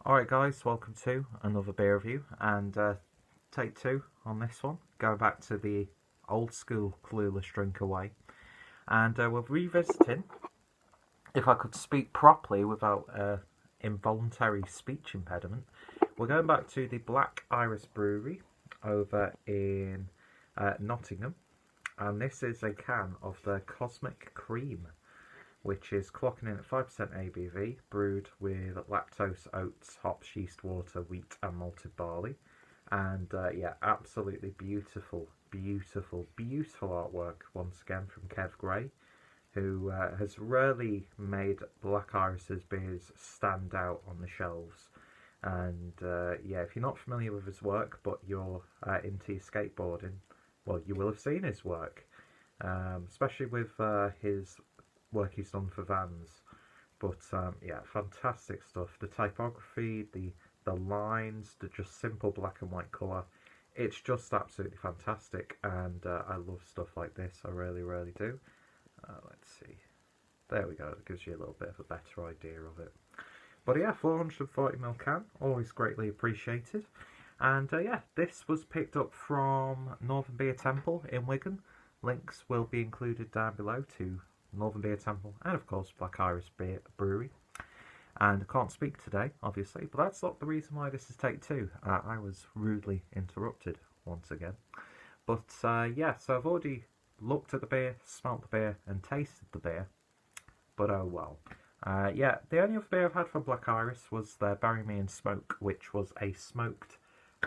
Alright guys, welcome to another beer review and take two on this one. Going back to the old school Clueless drink away. And we're revisiting, if I could speak properly without involuntary speech impediment, we're going back to the Black Iris Brewery over in Nottingham. And this is a can of the Cosmic Cream, which is clocking in at 5% ABV, brewed with lactose, oats, hops, yeast, water, wheat and malted barley. And yeah, absolutely beautiful, beautiful, beautiful artwork once again from Kev Grey, who has really made Black Iris's beers stand out on the shelves. And yeah, if you're not familiar with his work, but you're into your skateboarding, well, you will have seen his work, especially with his work he's done for Vans. But yeah, fantastic stuff. The typography, the lines, the just simple black and white colour. It's just absolutely fantastic, and I love stuff like this. I really, really do. Let's see. There we go. It gives you a little bit of a better idea of it. But yeah, 440ml can, always greatly appreciated. And yeah, this was picked up from Northern Beer Temple in Wigan. Links will be included down below to Northern Beer Temple and of course Black Iris Brewery. And I can't speak today, obviously, but that's not the reason why this is take two. I was rudely interrupted once again. But yeah, so I've already looked at the beer, smelt the beer and tasted the beer. But oh well. Yeah, the only other beer I've had from Black Iris was their Bury Me in Smoke, which was a smoked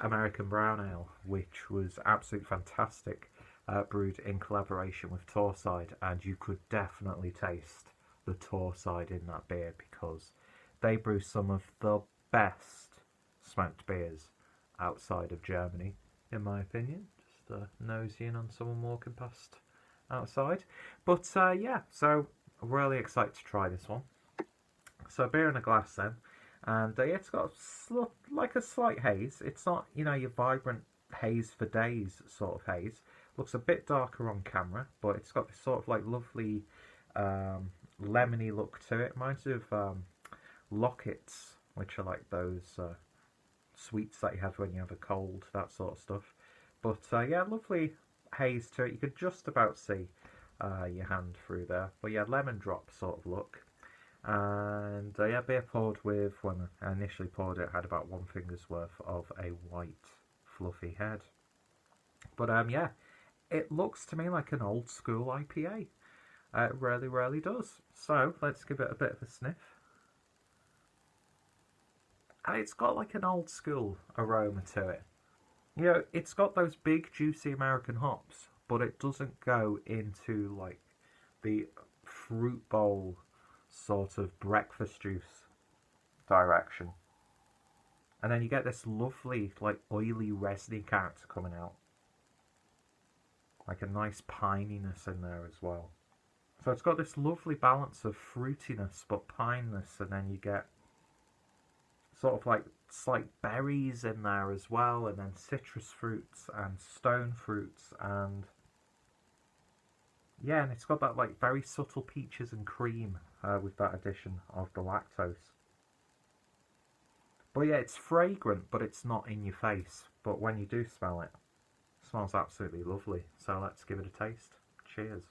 American brown ale, which was absolutely fantastic. Brewed in collaboration with Torside, and you could definitely taste the Torside in that beer because they brew some of the best smoked beers outside of Germany, in my opinion. Just nosing on someone walking past outside. But yeah, so really excited to try this one. So beer in a glass then, and yeah, it's got like a slight haze. It's not, you know, your vibrant haze for days sort of haze. Looks a bit darker on camera, but it's got this sort of like lovely lemony look to it. Reminds me of lockets, which are like those sweets that you have when you have a cold, that sort of stuff. But yeah, lovely haze to it. You could just about see your hand through there. But yeah, lemon drop sort of look. And yeah, beer poured with, when I initially poured it, had about one finger's worth of a white fluffy head. But yeah, it looks to me like an old school IPA. It really, really does. So let's give it a bit of a sniff. And it's got like an old school aroma to it. You know, it's got those big juicy American hops, but it doesn't go into like the fruit bowl sort of breakfast juice direction. And then you get this lovely like oily resiny character coming out. Like a nice pininess in there as well. So it's got this lovely balance of fruitiness but pineness, and then you get sort of like slight berries in there as well, and then citrus fruits and stone fruits, and yeah, and it's got that like very subtle peaches and cream with that addition of the lactose. But yeah, it's fragrant, but it's not in your face. But when you do smell it, smells absolutely lovely. So let's give it a taste. Cheers.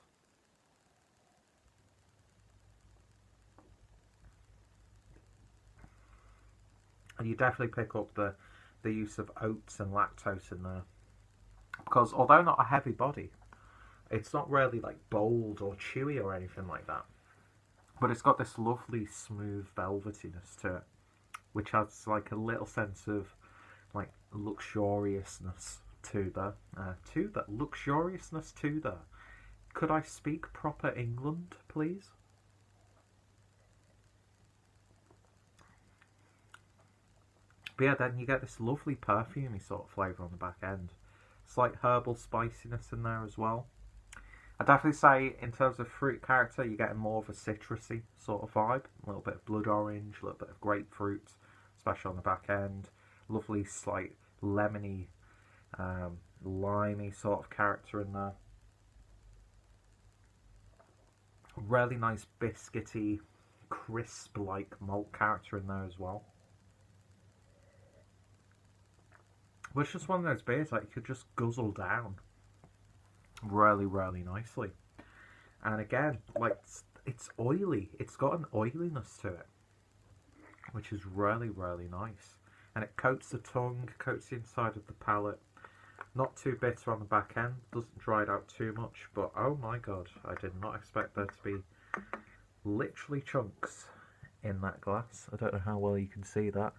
And you definitely pick up the use of oats and lactose in there. Because although not a heavy body, it's not really like bold or chewy or anything like that. But it's got this lovely smooth velvetiness to it, which has like a little sense of like luxuriousness to the luxuriousness to the. Could I speak proper England, please? But yeah, then you get this lovely perfumey sort of flavour on the back end. Slight herbal spiciness in there as well. I'd definitely say in terms of fruit character, you're getting more of a citrusy sort of vibe. A little bit of blood orange, a little bit of grapefruit, especially on the back end. Lovely slight lemony, limey sort of character in there. Really nice biscuity, crisp-like malt character in there as well. But it's just one of those beers that you could just guzzle down really, really nicely. And again, like, it's oily. It's got an oiliness to it, which is really, really nice. And it coats the tongue, coats the inside of the palate. Not too bitter on the back end, doesn't dry it out too much, but oh my god, I did not expect there to be literally chunks in that glass. I don't know how well you can see that.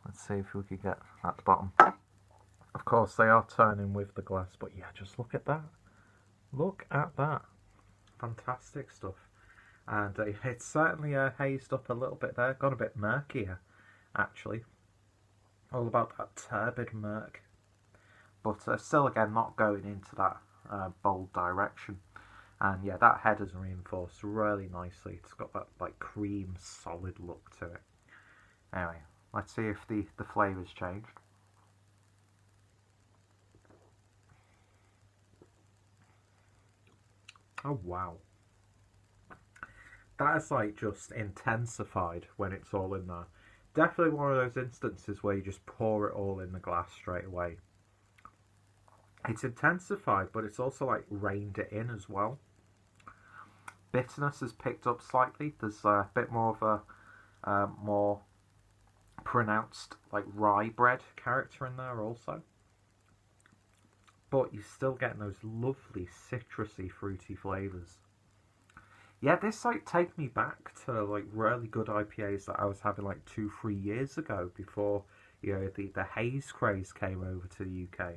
Let's see if we can get at the bottom. Of course, they are turning with the glass, but yeah, just look at that. Look at that. Fantastic stuff. And it's certainly hazed up a little bit there, got a bit murkier, actually. All about that turbid murk. But still, again, not going into that bold direction. And yeah, that head is reinforced really nicely. It's got that like cream solid look to it. Anyway, let's see if the flavour's changed. Oh wow. That is like just intensified when it's all in there. Definitely one of those instances where you just pour it all in the glass straight away. It's intensified, but it's also like reined it in as well. Bitterness has picked up slightly. There's a bit more of a more pronounced like rye bread character in there also. But you're still getting those lovely citrusy fruity flavours. Yeah, this like take me back to like really good IPAs that I was having like 2-3 years ago before, you know, the haze craze came over to the UK.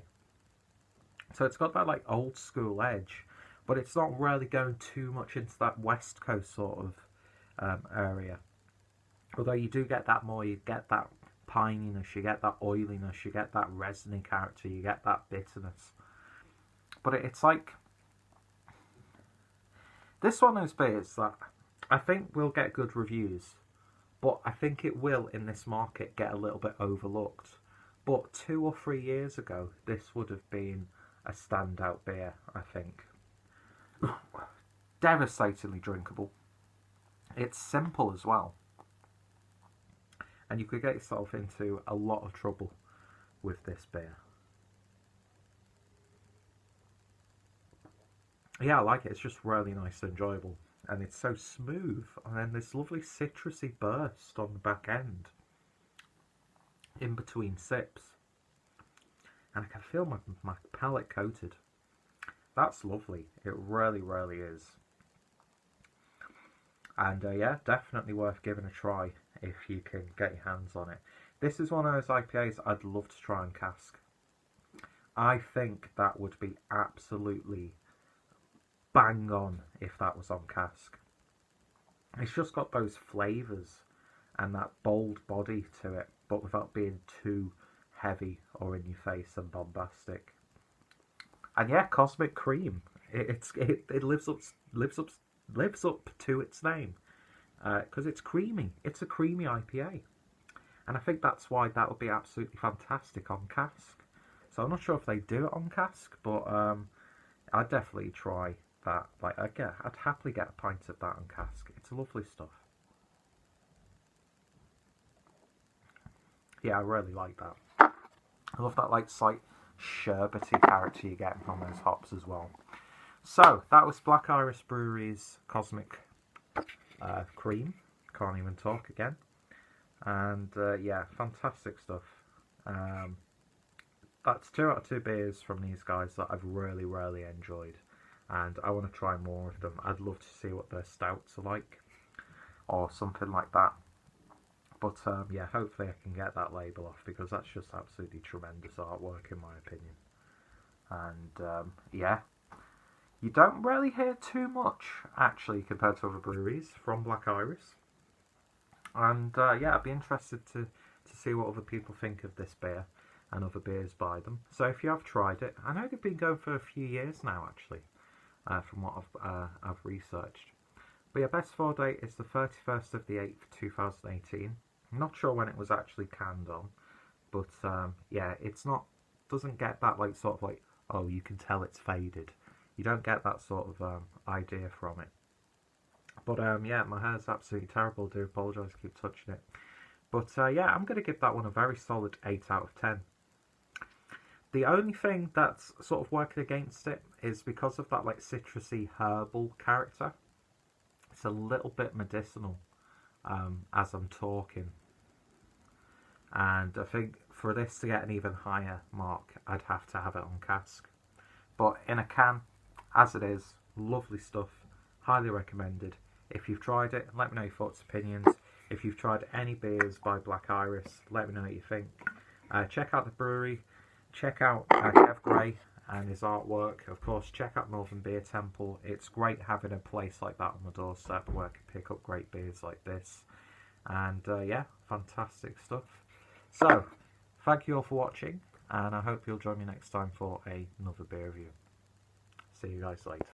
So it's got that like old school edge, but it's not really going too much into that West Coast sort of area. Although you do get that more, you get that pininess, you get that oiliness, you get that resiny character, you get that bitterness. But it's like, this one of those beers that I think will get good reviews, but I think it will in this market get a little bit overlooked. But 2 or 3 years ago, this would have been a standout beer, I think. Devastatingly drinkable. It's simple as well. And you could get yourself into a lot of trouble with this beer. Yeah, I like it. It's just really nice and enjoyable. And it's so smooth. And then this lovely citrusy burst on the back end. In between sips. And I can feel my palate coated. That's lovely. It really, really is. And yeah, definitely worth giving a try if you can get your hands on it. This is one of those IPAs I'd love to try on cask. I think that would be absolutely bang on if that was on cask. It's just got those flavours and that bold body to it, but without being too heavy or in your face and bombastic. And yeah, Cosmic Cream. It lives up to its name because it's creamy. It's a creamy IPA, and I think that's why that would be absolutely fantastic on cask. So I'm not sure if they do it on cask, but I'd definitely try that. Like I'd happily get a pint of that on cask. It's lovely stuff. Yeah, I really like that. I love that like slight sherbety character you get from those hops as well. So that was Black Iris Brewery's Cosmic Cream. Can't even talk again. And yeah, fantastic stuff. That's 2 out of 2 beers from these guys that I've really, really enjoyed. And I want to try more of them. I'd love to see what their stouts are like. Or something like that. But yeah, hopefully I can get that label off, because that's just absolutely tremendous artwork in my opinion. And yeah, you don't really hear too much actually compared to other breweries from Black Iris. And yeah, I'd be interested to see what other people think of this beer and other beers by them. So if you have tried it, I know they've been going for a few years now actually, from what I've researched. But yeah, best for date is the 31st of the 8th, 2018. I'm not sure when it was actually canned on, but yeah, doesn't get that like sort of like, oh, you can tell it's faded. You don't get that sort of idea from it. But yeah, my hair's absolutely terrible. I do apologise, I keep touching it. But yeah, I'm going to give that one a very solid 8 out of 10. The only thing that's sort of working against it is because of that like citrusy herbal character. It's a little bit medicinal as I'm talking. And I think for this to get an even higher mark, I'd have to have it on cask. But in a can, as it is, lovely stuff. Highly recommended. If you've tried it, let me know your thoughts, opinions. If you've tried any beers by Black Iris, let me know what you think. Check out the brewery. Check out Kev Grey and his artwork. Of course, check out Northern Beer Temple. It's great having a place like that on the doorstep where I can pick up great beers like this. And yeah, fantastic stuff. So, thank you all for watching, and I hope you'll join me next time for another beer review. See you guys later.